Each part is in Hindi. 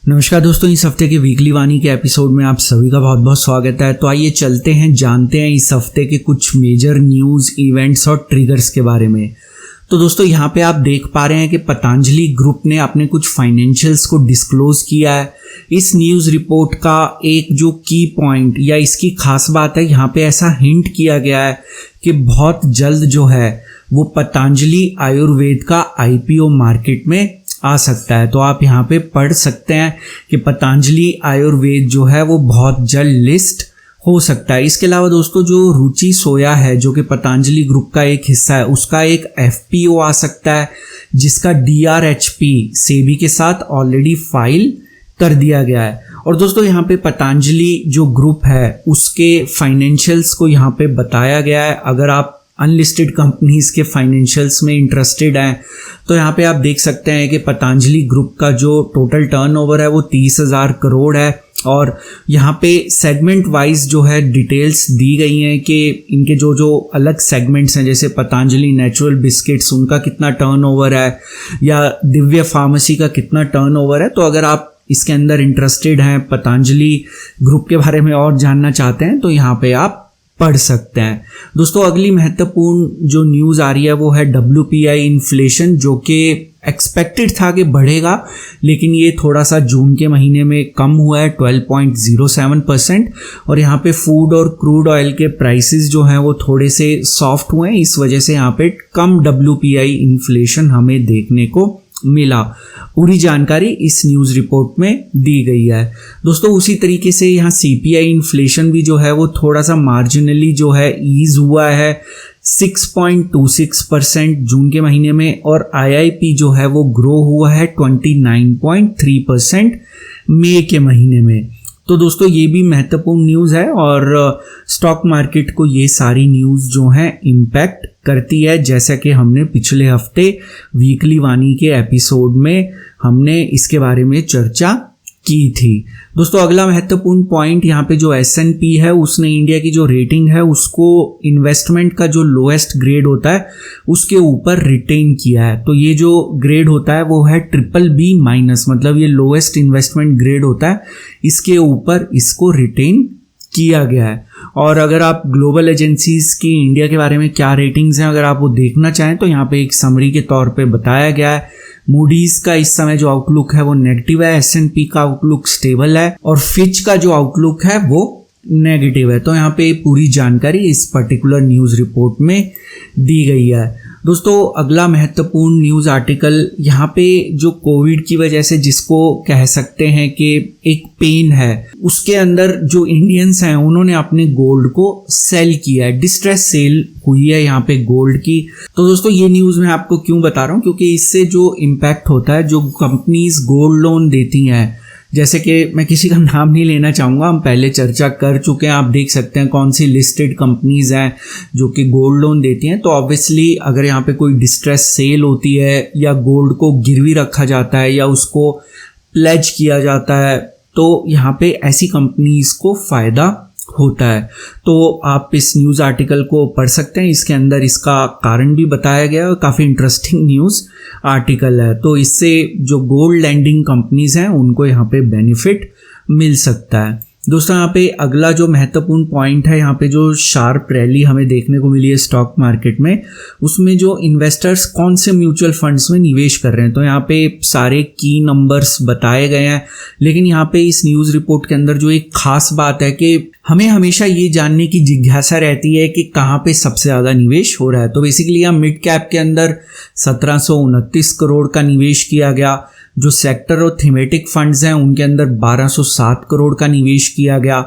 नमस्कार दोस्तों, इस हफ्ते के वीकली वाणी के एपिसोड में आप सभी का बहुत बहुत स्वागत है। तो आइए चलते हैं, जानते हैं इस हफ्ते के कुछ मेजर न्यूज़, इवेंट्स और ट्रिगर्स के बारे में। तो दोस्तों यहाँ पे आप देख पा रहे हैं कि पतंजलि ग्रुप ने अपने कुछ फाइनेंशियल्स को डिस्क्लोज किया है। इस न्यूज़ रिपोर्ट का एक जो की पॉइंट या इसकी खास बात है, यहाँ पे ऐसा हिंट किया गया है कि बहुत जल्द जो है वो पतंजलि आयुर्वेद का IPO मार्केट में आ सकता है। तो आप यहाँ पे पढ़ सकते हैं कि पतंजलि आयुर्वेद जो है वो बहुत जल्द लिस्ट हो सकता है। इसके अलावा दोस्तों जो रुचि सोया है, जो कि पतंजलि ग्रुप का एक हिस्सा है, उसका एक FPO आ सकता है जिसका DRHP सेबी के साथ ऑलरेडी फाइल कर दिया गया है। और दोस्तों यहाँ पे पतंजलि जो ग्रुप है उसके फाइनेंशियल्स को यहाँ पे बताया गया है। अगर आप अनलिस्टेड कंपनीज के फाइनेंशियल्स में इंटरेस्टेड हैं तो यहाँ पे आप देख सकते हैं कि पतंजलि ग्रुप का जो टोटल टर्नओवर है वो 30,000 करोड़ है। और यहाँ पे सेगमेंट वाइज जो है डिटेल्स दी गई हैं कि इनके जो अलग सेगमेंट्स हैं, जैसे पतंजलि नेचुरल बिस्किट्स, उनका कितना टर्नओवर है, या दिव्य फार्मेसी का कितना टर्नओवर है। तो अगर आप इसके अंदर इंटरेस्टेड हैं, पतंजलि ग्रुप के बारे में और जानना चाहते हैं, तो यहाँ पे आप पढ़ सकते हैं। दोस्तों अगली महत्वपूर्ण जो न्यूज़ आ रही है वो है WPI इन्फ्लेशन, जो कि एक्सपेक्टेड था कि बढ़ेगा, लेकिन ये थोड़ा सा जून के महीने में कम हुआ है 12.07%। और यहाँ पे फूड और क्रूड ऑयल के प्राइसेस जो हैं वो थोड़े से सॉफ्ट हुए हैं, इस वजह से यहाँ पे कम WPI इन्फ्लेशन हमें देखने को मिला। पूरी जानकारी इस न्यूज़ रिपोर्ट में दी गई है। दोस्तों उसी तरीके से यहाँ CPI इन्फ्लेशन भी जो है वो थोड़ा सा मार्जिनली जो है ईज हुआ है 6.26% जून के महीने में, और IIP जो है वो ग्रो हुआ है 29.3% मई के महीने में। तो दोस्तों ये भी महत्वपूर्ण न्यूज़ है और स्टॉक मार्केट को ये सारी न्यूज़ जो हैं इम्पैक्ट करती है, जैसा कि हमने पिछले हफ्ते वीकली वाणी के एपिसोड में हमने इसके बारे में चर्चा की थी। दोस्तों अगला महत्वपूर्ण पॉइंट, यहाँ पे जो S&P है उसने इंडिया की जो रेटिंग है उसको इन्वेस्टमेंट का जो लोएस्ट ग्रेड होता है उसके ऊपर रिटेन किया है। तो ये जो ग्रेड होता है वो है BBB-, मतलब ये लोएस्ट इन्वेस्टमेंट ग्रेड होता है, इसके ऊपर इसको रिटेन किया गया है। और अगर आप ग्लोबल एजेंसीज की इंडिया के बारे में क्या रेटिंग्स हैं, अगर आप वो देखना चाहें तो यहाँ पे एक समरी के तौर पे बताया गया है। मूडीज का इस समय जो आउटलुक है वो नेगेटिव है, S&P का आउटलुक स्टेबल है, और फिच का जो आउटलुक है वो नेगेटिव है। तो यहाँ पे पूरी जानकारी इस पर्टिकुलर न्यूज़ रिपोर्ट में दी गई है। दोस्तों अगला महत्वपूर्ण न्यूज़ आर्टिकल, यहाँ पे जो कोविड की वजह से जिसको कह सकते हैं कि एक पेन है, उसके अंदर जो इंडियंस हैं उन्होंने अपने गोल्ड को सेल किया है, डिस्ट्रेस सेल हुई है यहाँ पे गोल्ड की। तो दोस्तों ये न्यूज़ मैं आपको क्यों बता रहा हूँ, क्योंकि इससे जो इम्पैक्ट होता है, जो कंपनीज गोल्ड लोन देती हैं, जैसे कि मैं किसी का नाम नहीं लेना चाहूँगा, हम पहले चर्चा कर चुके हैं, आप देख सकते हैं कौन सी लिस्टेड कंपनीज हैं जो कि गोल्ड लोन देती हैं। तो ऑब्वियसली अगर यहाँ पे कोई डिस्ट्रेस सेल होती है या गोल्ड को गिरवी रखा जाता है या उसको प्लेज किया जाता है, तो यहाँ पे ऐसी कंपनीज को फ़ायदा होता है। तो आप इस न्यूज़ आर्टिकल को पढ़ सकते हैं, इसके अंदर इसका कारण भी बताया गया है, काफ़ी इंटरेस्टिंग न्यूज़ आर्टिकल है। तो इससे जो गोल्ड लैंडिंग कंपनीज हैं उनको यहाँ पे बेनिफिट मिल सकता है। दोस्तों यहाँ पे अगला जो महत्वपूर्ण पॉइंट है, यहाँ पे जो शार्प रैली हमें देखने को मिली है स्टॉक मार्केट में, उसमें जो इन्वेस्टर्स कौन से म्यूचुअल फंड्स में निवेश कर रहे हैं, तो यहाँ पे सारे की नंबर्स बताए गए हैं। लेकिन यहाँ पे इस न्यूज़ रिपोर्ट के अंदर जो एक खास बात है कि हमें हमेशा ये जानने की जिज्ञासा रहती है कि कहाँ पे सबसे ज़्यादा निवेश हो रहा है। तो बेसिकली यहाँ मिड कैप के अंदर 1729 करोड़ का निवेश किया गया, जो सेक्टर और थीमेटिक फंड्स हैं उनके अंदर 1207 करोड़ का निवेश किया गया,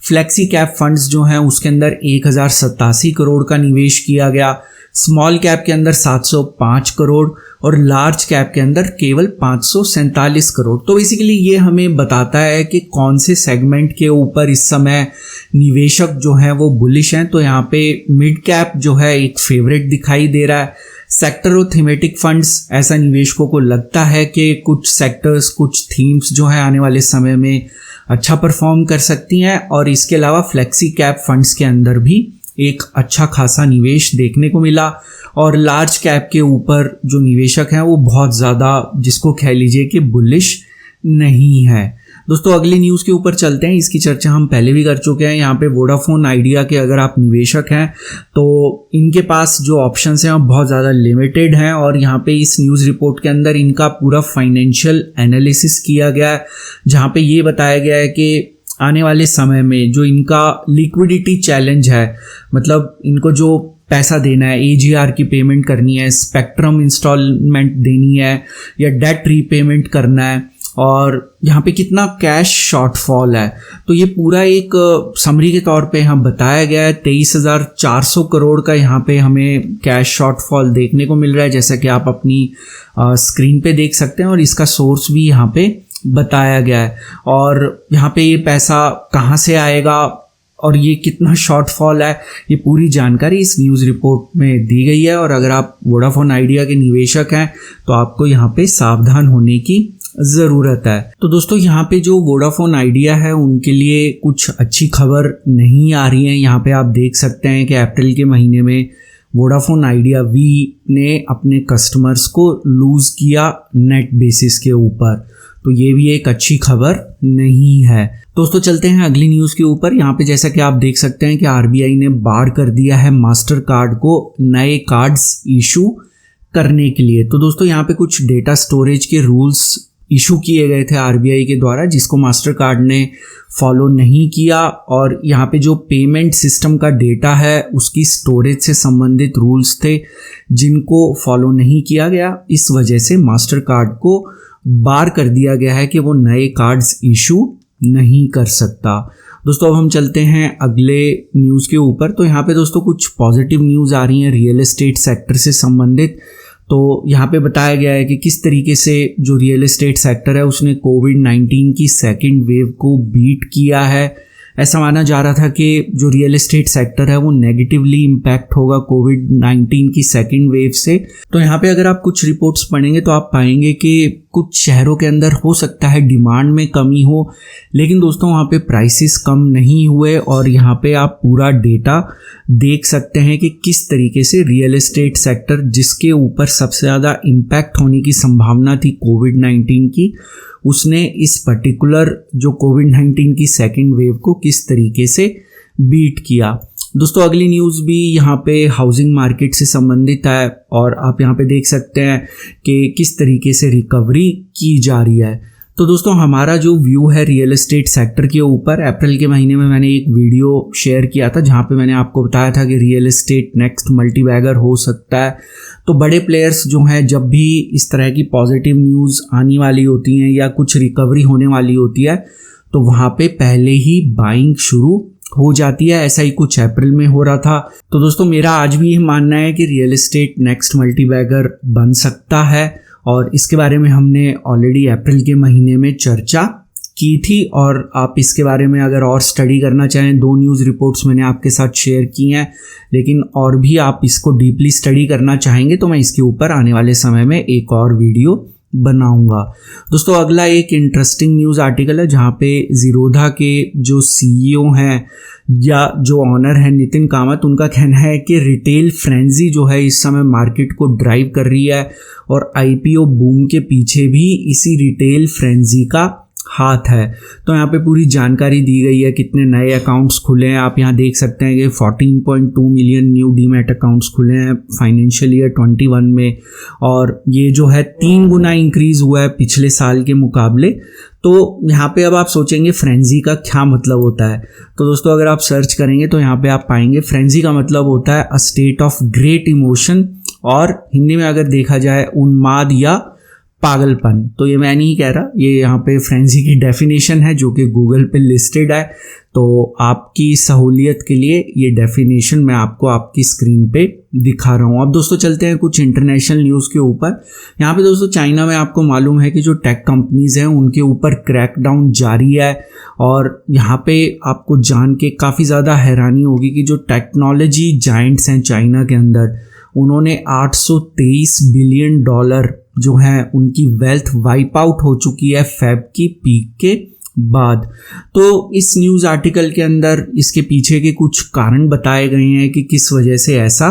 फ्लेक्सी कैप फंड्स जो हैं उसके अंदर 1087 करोड़ का निवेश किया गया, स्मॉल कैप के अंदर 705 करोड़ और लार्ज कैप के अंदर केवल 547 करोड़। तो बेसिकली ये हमें बताता है कि कौन से सेगमेंट के ऊपर इस समय निवेशक जो हैं वो बुलिश हैं। तो यहाँ पे मिड कैप जो है एक फेवरेट दिखाई दे रहा है। सेक्टर और थीमेटिक फंड्स, ऐसा निवेशकों को लगता है कि कुछ सेक्टर्स, कुछ थीम्स जो है आने वाले समय में अच्छा परफॉर्म कर सकती हैं। और इसके अलावा फ्लेक्सी कैप फंड्स के अंदर भी एक अच्छा खासा निवेश देखने को मिला। और लार्ज कैप के ऊपर जो निवेशक हैं वो बहुत ज़्यादा, जिसको कह लीजिए कि बुलिश नहीं है। दोस्तों अगली न्यूज़ के ऊपर चलते हैं, इसकी चर्चा हम पहले भी कर चुके हैं। यहाँ पे वोडाफोन आइडिया के अगर आप निवेशक हैं तो इनके पास जो ऑप्शंस हैं वो बहुत ज़्यादा लिमिटेड हैं, और यहाँ पे इस न्यूज़ रिपोर्ट के अंदर इनका पूरा फाइनेंशियल एनालिसिस किया गया है, जहाँ पे ये बताया गया है कि आने वाले समय में जो इनका लिक्विडिटी चैलेंज है, मतलब इनको जो पैसा देना है, AGR की पेमेंट करनी है, स्पेक्ट्रम इंस्टॉलमेंट देनी है या डेट रीपेमेंट करना है, और यहाँ पे कितना कैश शॉर्टफॉल है, तो ये पूरा एक समरी के तौर पे यहाँ बताया गया है। 23,400 करोड़ का यहाँ पे हमें कैश शॉर्टफॉल देखने को मिल रहा है, जैसा कि आप अपनी स्क्रीन पे देख सकते हैं, और इसका सोर्स भी यहाँ पे बताया गया है। और यहाँ पे ये पैसा कहाँ से आएगा और ये कितना शॉर्टफॉल है, ये पूरी जानकारी इस न्यूज़ रिपोर्ट में दी गई है। और अगर आप वोडाफोन आइडिया के निवेशक हैं तो आपको यहाँ पे सावधान होने की ज़रूरत है। तो दोस्तों यहाँ पे जो वोडाफोन आइडिया है उनके लिए कुछ अच्छी खबर नहीं आ रही है। यहाँ पे आप देख सकते हैं कि अप्रैल के महीने में वोडाफोन आइडिया वी ने अपने कस्टमर्स को लूज़ किया नेट बेसिस के ऊपर, तो ये भी एक अच्छी खबर नहीं है। दोस्तों चलते हैं अगली न्यूज़ के ऊपर। यहाँ पे जैसा कि आप देख सकते हैं कि RBI ने बार कर दिया है मास्टर कार्ड को नए कार्ड्स इशू करने के लिए। तो दोस्तों यहाँ पे कुछ डेटा स्टोरेज के रूल्स इशू किए गए थे RBI के द्वारा, जिसको मास्टर कार्ड ने फॉलो नहीं किया, और यहाँ पे जो पेमेंट सिस्टम का डेटा है उसकी स्टोरेज से संबंधित रूल्स थे जिनको फॉलो नहीं किया गया। इस वजह से मास्टर कार्ड को बार कर दिया गया है कि वो नए कार्ड्स इशू नहीं कर सकता। दोस्तों अब हम चलते हैं अगले न्यूज़ के ऊपर। तो यहाँ पे दोस्तों कुछ पॉजिटिव न्यूज़ आ रही हैं रियल एस्टेट सेक्टर से संबंधित। तो यहाँ पे बताया गया है कि किस तरीके से जो रियल एस्टेट सेक्टर है उसने कोविड-19 की सेकेंड वेव को बीट किया है। ऐसा माना जा रहा था कि जो रियल एस्टेट सेक्टर है वो नेगेटिवली इम्पैक्ट होगा कोविड-19 की सेकेंड वेव से। तो यहाँ पे अगर आप कुछ रिपोर्ट्स पढ़ेंगे तो आप पाएंगे कि कुछ शहरों के अंदर हो सकता है डिमांड में कमी हो, लेकिन दोस्तों वहाँ पे प्राइसेस कम नहीं हुए, और यहाँ पे आप पूरा डेटा देख सकते हैं कि किस तरीके से रियल एस्टेट सेक्टर, जिसके ऊपर सबसे ज़्यादा इम्पैक्ट होने की संभावना थी कोविड-19 की, उसने इस पर्टिकुलर जो कोविड-19 की सेकेंड वेव को किस तरीके से बीट किया। दोस्तों अगली न्यूज़ भी यहाँ पे हाउसिंग मार्केट से संबंधित है, और आप यहाँ पे देख सकते हैं कि किस तरीके से रिकवरी की जा रही है। तो दोस्तों हमारा जो व्यू है रियल एस्टेट सेक्टर के ऊपर, अप्रैल के महीने में मैंने एक वीडियो शेयर किया था जहाँ पे मैंने आपको बताया था कि रियल एस्टेट नेक्स्ट मल्टीबैगर हो सकता है। तो बड़े प्लेयर्स जो हैं, जब भी इस तरह की पॉजिटिव न्यूज़ आने वाली होती हैं या कुछ रिकवरी होने वाली होती है, तो वहाँ पे पहले ही बाइंग शुरू हो जाती है। ऐसा ही कुछ अप्रैल में हो रहा था। तो दोस्तों मेरा आज भी ये मानना है कि रियल एस्टेट नेक्स्ट मल्टीबैगर बन सकता है, और इसके बारे में हमने ऑलरेडी अप्रैल के महीने में चर्चा की थी। और आप इसके बारे में अगर और स्टडी करना चाहें, 2 न्यूज़ रिपोर्ट्स मैंने आपके साथ शेयर की हैं, लेकिन और भी आप इसको डीपली स्टडी करना चाहेंगे तो मैं इसके ऊपर आने वाले समय में एक और वीडियो बनाऊंगा। दोस्तों अगला एक इंटरेस्टिंग न्यूज़ आर्टिकल है जहाँ पे ज़ीरोधा के जो CEO हैं या जो ऑनर है नितिन कामत, उनका कहना है कि रिटेल फ्रेंजी जो है इस समय मार्केट को ड्राइव कर रही है, और IPO बूम के पीछे भी इसी रिटेल फ्रेंजी का हाथ है। तो यहाँ पे पूरी जानकारी दी गई है, कितने नए अकाउंट्स खुले हैं। आप यहाँ देख सकते हैं कि 14.2 मिलियन न्यू डीमैट अकाउंट्स खुले हैं फाइनेंशियल ईयर 21 में, और ये जो है 3 गुना इंक्रीज़ हुआ है पिछले साल के मुकाबले। तो यहाँ पे अब आप सोचेंगे फ्रेंजी का क्या मतलब होता है, तो दोस्तों अगर आप सर्च करेंगे तो यहाँ पे आप पाएंगे फ्रेंजी का मतलब होता है a state of great emotion, और हिंदी में अगर देखा जाए उन्माद या पागलपन। तो ये मैं नहीं कह रहा, ये यहाँ पे फ्रेंजी की डेफिनेशन है जो कि गूगल पे लिस्टेड है। तो आपकी सहूलियत के लिए ये डेफिनेशन मैं आपको आपकी स्क्रीन पे दिखा रहा हूँ। अब दोस्तों चलते हैं कुछ इंटरनेशनल न्यूज़ के ऊपर। यहाँ पे दोस्तों चाइना में आपको मालूम है कि जो टेक कंपनीज़ हैं उनके ऊपर क्रैकडाउन जारी है, और यहाँ पे आपको जान के काफ़ी ज़्यादा हैरानी होगी कि जो टेक्नोलॉजी जायंट्स हैं चाइना के अंदर, उन्होंने 823 बिलियन डॉलर जो है उनकी वेल्थ वाइप आउट हो चुकी है फेब की पीक के बाद। तो इस न्यूज़ आर्टिकल के अंदर इसके पीछे के कुछ कारण बताए गए हैं कि किस वजह से ऐसा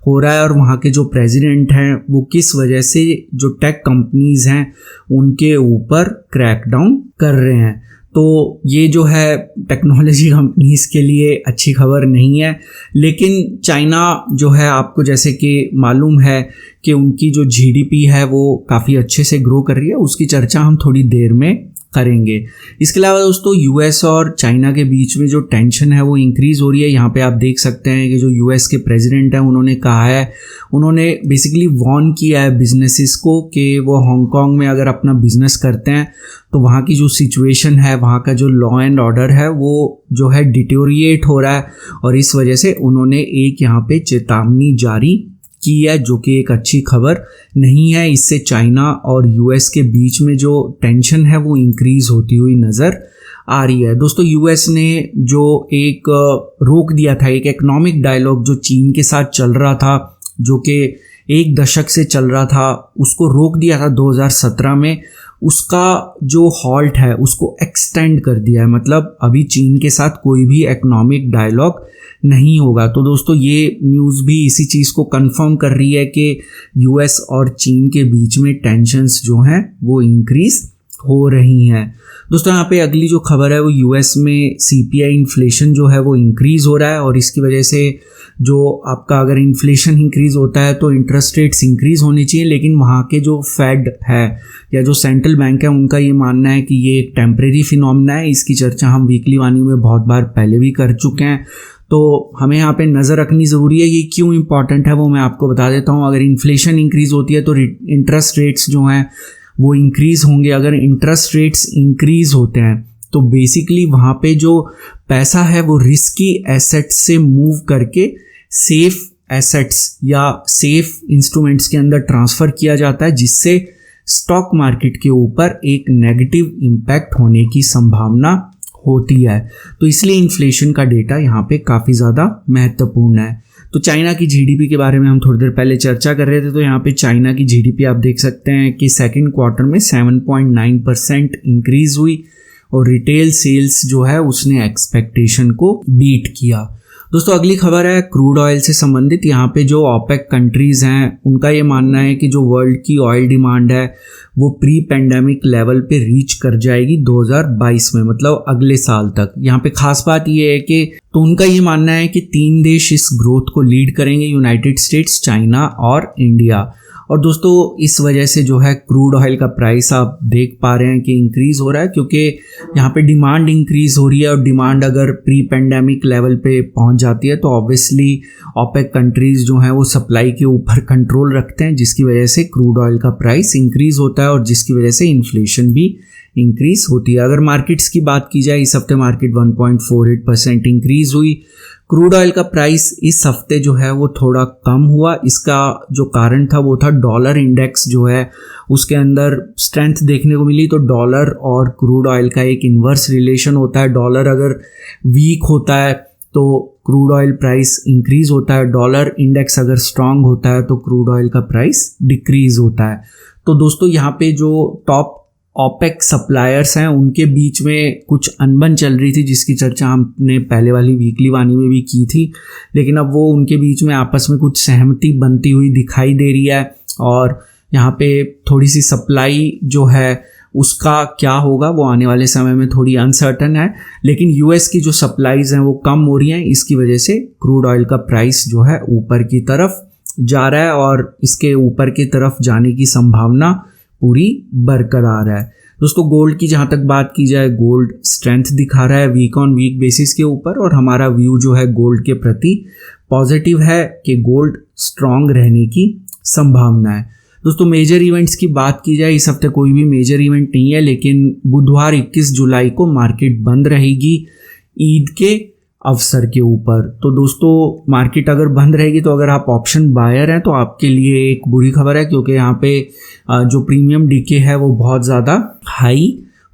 हो रहा है और वहाँ के जो प्रेसिडेंट हैं वो किस वजह से जो टेक कंपनीज हैं उनके ऊपर क्रैकडाउन कर रहे हैं। तो ये जो है टेक्नोलॉजी कंपनीज के लिए अच्छी खबर नहीं है। लेकिन चाइना जो है, आपको जैसे कि मालूम है कि उनकी जो जीडीपी है वो काफ़ी अच्छे से ग्रो कर रही है, उसकी चर्चा हम थोड़ी देर में करेंगे। इसके अलावा दोस्तों यूएस और चाइना के बीच में जो टेंशन है वो इंक्रीज़ हो रही है। यहाँ पे आप देख सकते हैं कि जो यूएस के प्रेसिडेंट हैं उन्होंने कहा है, उन्होंने बेसिकली वार्न किया है बिजनेसेस को कि वो हांगकांग में अगर अपना बिजनेस करते हैं तो वहाँ की जो सिचुएशन है, वहाँ का जो लॉ एंड ऑर्डर है वो जो है डिटोरिएट हो रहा है और इस वजह से उन्होंने एक यहाँ पे चेतावनी जारी की है, जो कि एक अच्छी खबर नहीं है। इससे चाइना और यूएस के बीच में जो टेंशन है वो इंक्रीज होती हुई नज़र आ रही है। दोस्तों यूएस ने जो एक रोक दिया था, एक इकोनॉमिक डायलॉग जो चीन के साथ चल रहा था, जो कि 1 दशक से चल रहा था, उसको रोक दिया था 2017 में। उसका जो हॉल्ट है उसको एक्सटेंड कर दिया है, मतलब अभी चीन के साथ कोई भी इकोनॉमिक डायलॉग नहीं होगा। तो दोस्तों ये न्यूज़ भी इसी चीज़ को कंफर्म कर रही है कि यूएस और चीन के बीच में टेंशन्स जो हैं वो इंक्रीज हो रही हैं। दोस्तों यहाँ पे अगली जो खबर है वो यूएस में सीपीआई इन्फ्लेशन जो है वो इंक्रीज़ हो रहा है और इसकी वजह से जो आपका अगर इन्फ्लेशन इंक्रीज़ होता है तो इंटरेस्ट रेट्स इंक्रीज़ होने चाहिए, लेकिन वहाँ के जो फेड है या जो सेंट्रल बैंक है उनका ये मानना है कि ये एक टेम्परेरी फिनोमेना है। इसकी चर्चा हम वीकली वाणी में बहुत बार पहले भी कर चुके हैं, तो हमें यहाँ पे नज़र रखनी ज़रूरी है। ये क्यों इंपॉर्टेंट है वो मैं आपको बता देता हूँ। अगर इन्फ्लेशन इंक्रीज़ होती है तो इंटरेस्ट रेट्स जो हैं वो इंक्रीज़ होंगे। अगर इंटरेस्ट रेट्स इंक्रीज़ होते हैं तो बेसिकली वहाँ पे जो पैसा है वो रिस्की एसेट्स से मूव करके सेफ एसेट्स या सेफ इंस्ट्रूमेंट्स के अंदर ट्रांसफ़र किया जाता है, जिससे स्टॉक मार्केट के ऊपर एक नेगेटिव इम्पैक्ट होने की संभावना होती है। तो इसलिए इन्फ्लेशन का डेटा यहाँ पे काफ़ी ज़्यादा महत्वपूर्ण है। तो चाइना की जीडीपी के बारे में हम थोड़ी देर पहले चर्चा कर रहे थे। तो यहाँ पे चाइना की जीडीपी आप देख सकते हैं कि सेकंड क्वार्टर में 7.9% इंक्रीज़ हुई और रिटेल सेल्स जो है उसने एक्सपेक्टेशन को बीट किया। दोस्तों अगली खबर है क्रूड ऑयल से संबंधित। यहाँ पे जो ओपेक कंट्रीज़ हैं उनका ये मानना है कि जो वर्ल्ड की ऑयल डिमांड है वो प्री पेंडेमिक लेवल पे रीच कर जाएगी 2022 में, मतलब अगले साल तक। यहाँ पे खास बात ये है कि तो उनका ये मानना है कि 3 देश इस ग्रोथ को लीड करेंगे, यूनाइटेड स्टेट्स, चाइना और इंडिया। और दोस्तों इस वजह से जो है क्रूड ऑयल का प्राइस आप देख पा रहे हैं कि इंक्रीज़ हो रहा है, क्योंकि यहाँ पे डिमांड इंक्रीज़ हो रही है और डिमांड अगर प्री पेंडेमिक लेवल पे पहुँच जाती है तो ऑब्वियसली ओपेक कंट्रीज़ जो हैं वो सप्लाई के ऊपर कंट्रोल रखते हैं, जिसकी वजह से क्रूड ऑयल का प्राइस इंक्रीज़ होता है और जिसकी वजह से इन्फ्लेशन भी इंक्रीज़ होती है। अगर मार्केट्स की बात की जाए, इस हफ्ते मार्केट 1.48% इंक्रीज़ हुई। क्रूड ऑयल का प्राइस इस हफ्ते जो है वो थोड़ा कम हुआ। इसका जो कारण था वो था डॉलर इंडेक्स जो है उसके अंदर स्ट्रेंथ देखने को मिली। तो डॉलर और क्रूड ऑयल का एक इन्वर्स रिलेशन होता है। डॉलर अगर वीक होता है तो क्रूड ऑयल प्राइस इंक्रीज़ होता है, डॉलर इंडेक्स अगर स्ट्रांग होता है तो क्रूड ऑयल का प्राइस डिक्रीज़ होता है। तो दोस्तों यहाँ पे जो टॉप ओपेक सप्लायर्स हैं उनके बीच में कुछ अनबन चल रही थी, जिसकी चर्चा हमने पहले वाली वीकली वाणी में भी की थी, लेकिन अब वो उनके बीच में आपस में कुछ सहमति बनती हुई दिखाई दे रही है और यहाँ पे थोड़ी सी सप्लाई जो है उसका क्या होगा वो आने वाले समय में थोड़ी अनसर्टन है। लेकिन यूएस की जो सप्लाईज़ हैं वो कम हो रही हैं, इसकी वजह से क्रूड ऑयल का प्राइस जो है ऊपर की तरफ जा रहा है और इसके ऊपर की तरफ जाने की संभावना पूरी बरकरार है। दोस्तों गोल्ड की जहाँ तक बात की जाए, गोल्ड स्ट्रेंथ दिखा रहा है वीक ऑन वीक बेसिस के ऊपर और हमारा व्यू जो है गोल्ड के प्रति पॉजिटिव है कि गोल्ड स्ट्रांग रहने की संभावना है। दोस्तों मेजर इवेंट्स की बात की जाए, इस हफ्ते कोई भी मेजर इवेंट नहीं है, लेकिन बुधवार 21 जुलाई को मार्केट बंद रहेगी ईद के अवसर के ऊपर। तो दोस्तों मार्केट अगर बंद रहेगी तो अगर आप ऑप्शन बायर हैं तो आपके लिए एक बुरी खबर है, क्योंकि यहाँ पे जो प्रीमियम डीके है वो बहुत ज़्यादा हाई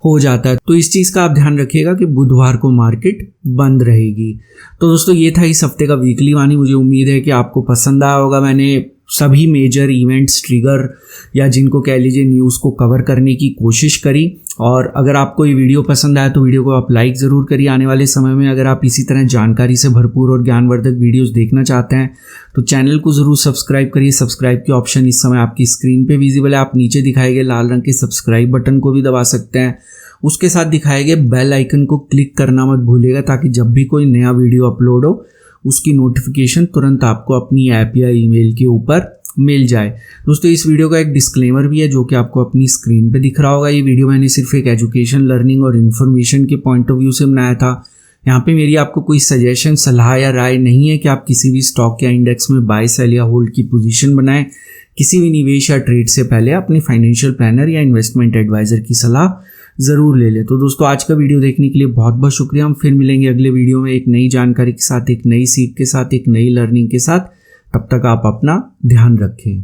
हो जाता है। तो इस चीज़ का आप ध्यान रखिएगा कि बुधवार को मार्केट बंद रहेगी। तो दोस्तों ये था इस हफ्ते का वीकली वाणी। मुझे उम्मीद है कि आपको पसंद आया होगा। मैंने सभी मेजर इवेंट्स ट्रिगर या जिनको कह लीजिए न्यूज़ को कवर करने की कोशिश करी। और अगर आपको ये वीडियो पसंद आया तो वीडियो को आप लाइक ज़रूर करिए। आने वाले समय में अगर आप इसी तरह जानकारी से भरपूर और ज्ञानवर्धक वीडियोस देखना चाहते हैं तो चैनल को ज़रूर सब्सक्राइब करिए। सब्सक्राइब की ऑप्शन इस समय आपकी स्क्रीन पे विजिबल है। आप नीचे दिखाए गए लाल रंग के सब्सक्राइब बटन को भी दबा सकते हैं। उसके साथ दिखाए गए बेल आइकन को क्लिक करना मत भूलिएगा, ताकि जब भी कोई नया वीडियो अपलोड हो उसकी नोटिफिकेशन तुरंत आपको अपनी ऐप या ईमेल के ऊपर मिल जाए। दोस्तों इस वीडियो का एक डिस्क्लेमर भी है जो कि आपको अपनी स्क्रीन पे दिख रहा होगा। ये वीडियो मैंने सिर्फ एक एजुकेशन, लर्निंग और इन्फॉर्मेशन के पॉइंट ऑफ व्यू से बनाया था। यहाँ पे मेरी आपको कोई सजेशन, सलाह या राय नहीं है कि आप किसी भी स्टॉक या इंडेक्स में बाय, सेल या होल्ड की पोजीशन बनाएं। किसी भी निवेश या ट्रेड से पहले अपने फाइनेंशियल प्लानर या इन्वेस्टमेंट एडवाइजर की सलाह ज़रूर ले लें। तो दोस्तों आज का वीडियो देखने के लिए बहुत बहुत शुक्रिया। हम फिर मिलेंगे अगले वीडियो में एक नई जानकारी के साथ, एक नई सीख के साथ, एक नई लर्निंग के साथ। तब तक आप अपना ध्यान रखें।